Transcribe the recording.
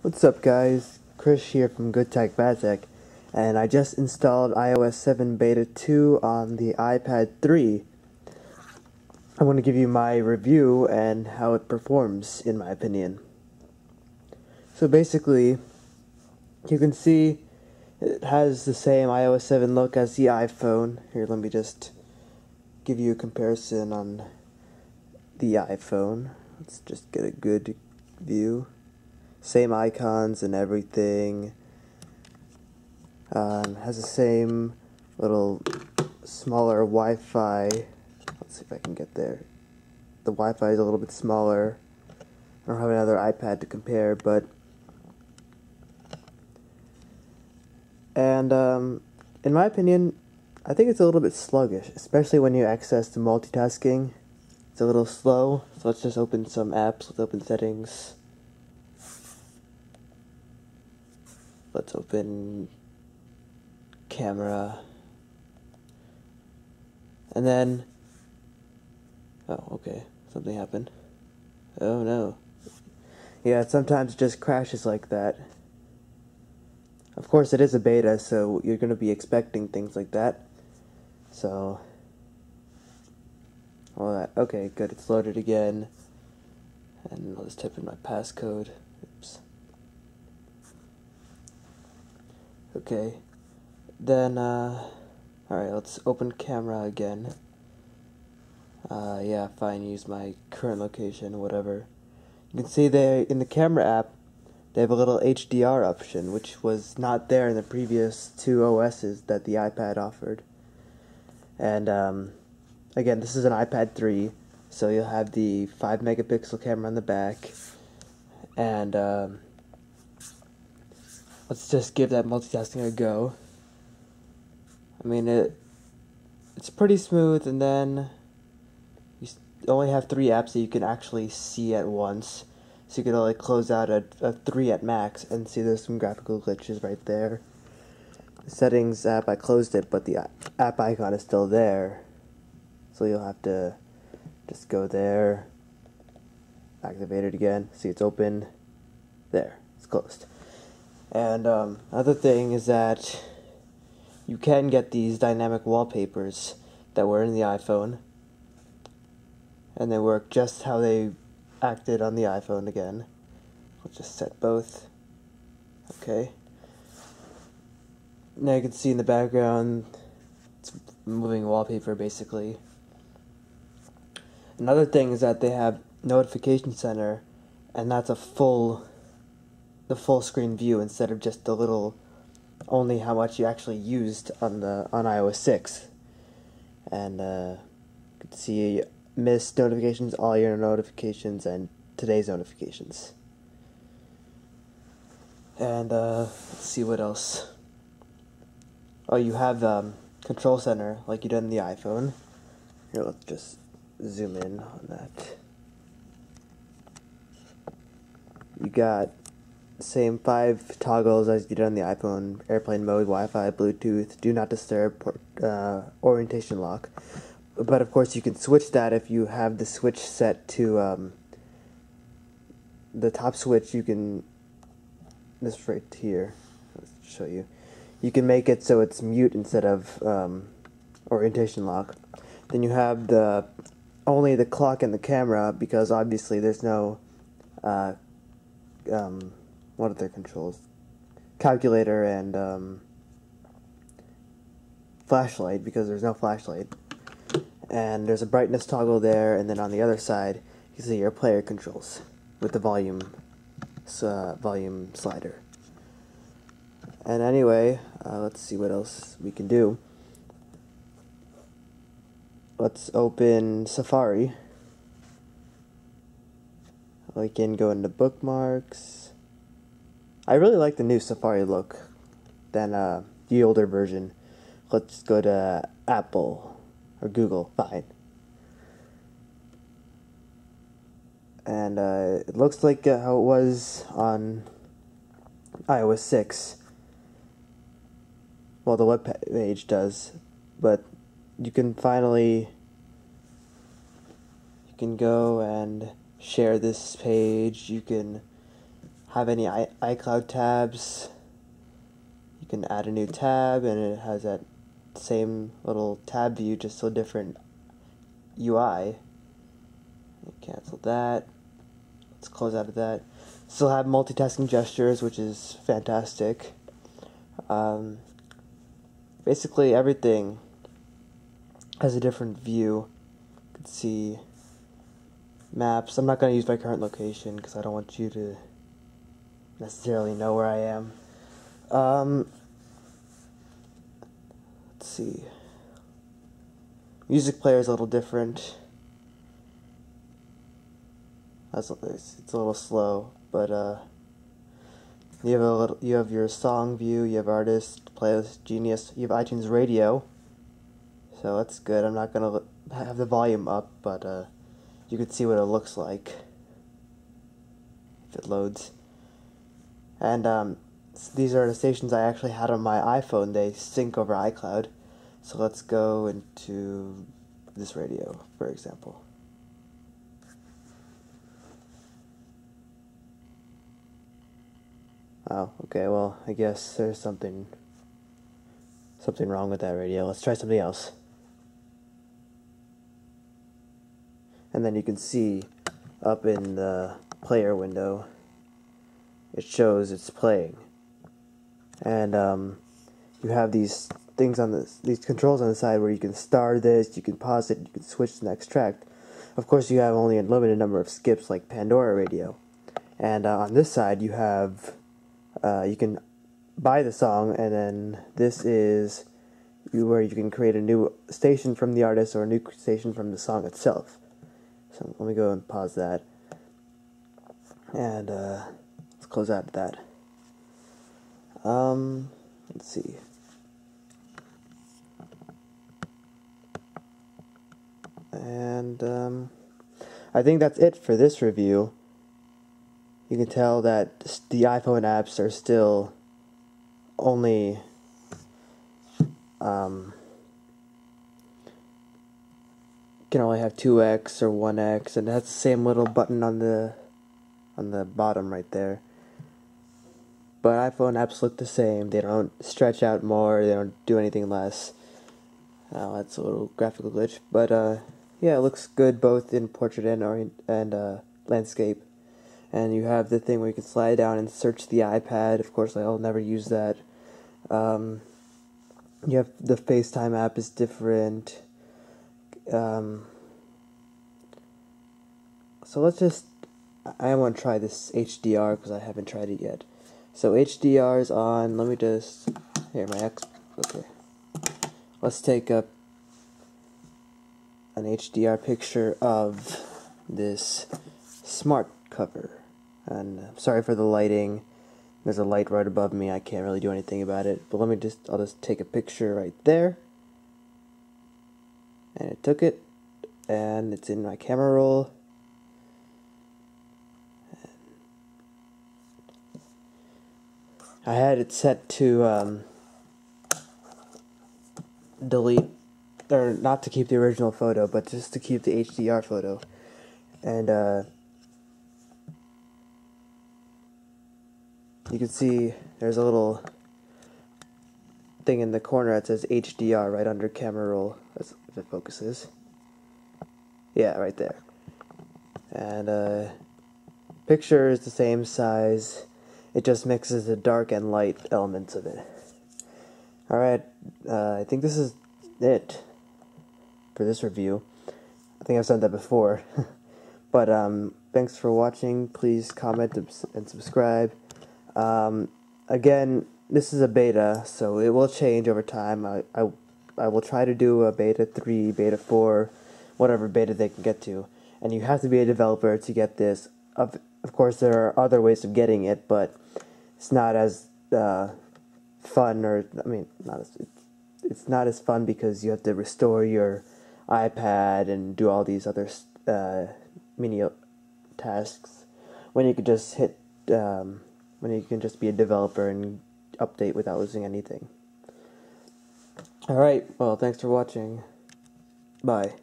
What's up guys, Chris here from Good Tech Bad Tech, and I just installed iOS 7 Beta 2 on the iPad 3. I want to give you my review and how it performs, in my opinion. So basically, you can see it has the same iOS 7 look as the iPhone. Here, let me just give you a comparison on the iPhone. Let's just get a good view. Same icons and everything. Has the same little smaller Wi-Fi. Let's see if I can get there. The Wi-Fi is a little bit smaller. I don't have another iPad to compare, but in my opinion, I think it's a little bit sluggish, especially when you access the multitasking. It's a little slow. So let's just open some apps. Let's open settings. Let's open camera. And then, oh, okay, something happened. Oh no. Yeah, it sometimes just crashes like that. Of course, it is a beta, so you're going to be expecting things like that. So, all that. Okay, good. It's loaded again. And I'll just type in my passcode. Oops. Okay. Then, alright, let's open camera again. Yeah, fine, use my current location, whatever. You can see there in the camera app, they have a little HDR option, which was not there in the previous two OSs that the iPad offered. And, again, this is an iPad 3, so you'll have the 5 megapixel camera on the back. And, let's just give that multitasking a go. I mean, it's pretty smooth, and then you only have 3 apps that you can actually see at once. So you can only close out a 3 at max, and see there's some graphical glitches right there. The settings app, I closed it, but the app icon is still there. So you'll have to just go there, activate it again, see it's open, there, it's closed. And other thing is that you can get these dynamic wallpapers that were in the iPhone, and they work just how they acted on the iPhone again. Let's just set both. Okay. Now you can see in the background, it's moving wallpaper basically. Another thing is that they have Notification Center, and that's the full screen view instead of just the little, only how much you actually used on iOS 6. And you can see missed notifications, all your notifications, and today's notifications. And let's see what else. Oh, you have Control Center like you did in the iPhone. Here, let's just zoom in on that. You got the same 5 toggles as you did on the iPhone: airplane mode, Wi-Fi, Bluetooth, do not disturb, orientation lock. But of course you can switch that if you have the switch set to the top switch. You can, this right here, let's show you. You can make it so it's mute instead of orientation lock. Then you have only the clock and the camera, because obviously there's no what are their controls? Calculator and flashlight, because there's no flashlight. And there's a brightness toggle there, and then on the other side you see your player controls with the volume slider. And anyway, let's see what else we can do. Let's open Safari. We can go into bookmarks. I really like the new Safari look than the older version. Let's go to Apple or Google, fine. And it looks like how it was on iOS 6. Well, the web page does, but you can go and share this page. You can have any iCloud tabs, you can add a new tab, and it has that same little tab view, just a different UI. Cancel that. Let's close out of that. Still have multitasking gestures, which is fantastic. Basically everything has a different view. You can see maps. I'm not going to use my current location because I don't want you to necessarily know where I am. Let's see. Music player is a little different. It's a little slow, but you have your song view, you have artist, playlist, genius, you have iTunes Radio, so that's good. I'm not gonna have the volume up, but you can see what it looks like if it loads. And these are the stations I actually had on my iPhone. They sync over iCloud. So let's go into this radio, for example. Oh, okay, well, I guess there's something wrong with that radio. Let's try something else. And then you can see up in the player window, it shows it's playing. And you have these things on these controls on the side where you can start this, you can pause it, you can switch to the next track. Of course, you have only a limited number of skips like Pandora Radio. And on this side, you have you can buy the song, and then this is where you can create a new station from the artist or a new station from the song itself. So let me go and pause that, and let's close out of that. Let's see. And I think that's it for this review. You can tell that the iPhone apps are still only can only have 2x or 1x, and it has the same little button on the bottom right there. But iPhone apps look the same. They don't stretch out more. They don't do anything less. That's a little graphical glitch, but yeah, it looks good both in portrait and landscape. And you have the thing where you can slide down and search the iPad. Of course, I'll never use that. You have the FaceTime app is different. So let's just, I want to try this HDR because I haven't tried it yet. So HDR is on. Let me just, here, okay. Let's take up an HDR picture of this smart cover. And I'm sorry for the lighting. There's a light right above me. I can't really do anything about it. But I'll just take a picture right there. And it took it. And it's in my camera roll. I had it set to delete, or not to keep the original photo, but just to keep the HDR photo. And you can see there's a little thing in the corner that says HDR right under camera roll, if it focuses. Yeah, right there. And picture is the same size. It just mixes the dark and light elements of it. Alright, I think this is it for this review. I think I've said that before. But thanks for watching. Please comment and subscribe. Again, this is a beta, so it will change over time. I will try to do a beta 3, beta 4, whatever beta they can get to. And you have to be a developer to get this. Of course, there are other ways of getting it, but it's not as fun, or it's not as fun because you have to restore your iPad and do all these other menial tasks. When you could just be a developer and update without losing anything. Alright, well, thanks for watching. Bye.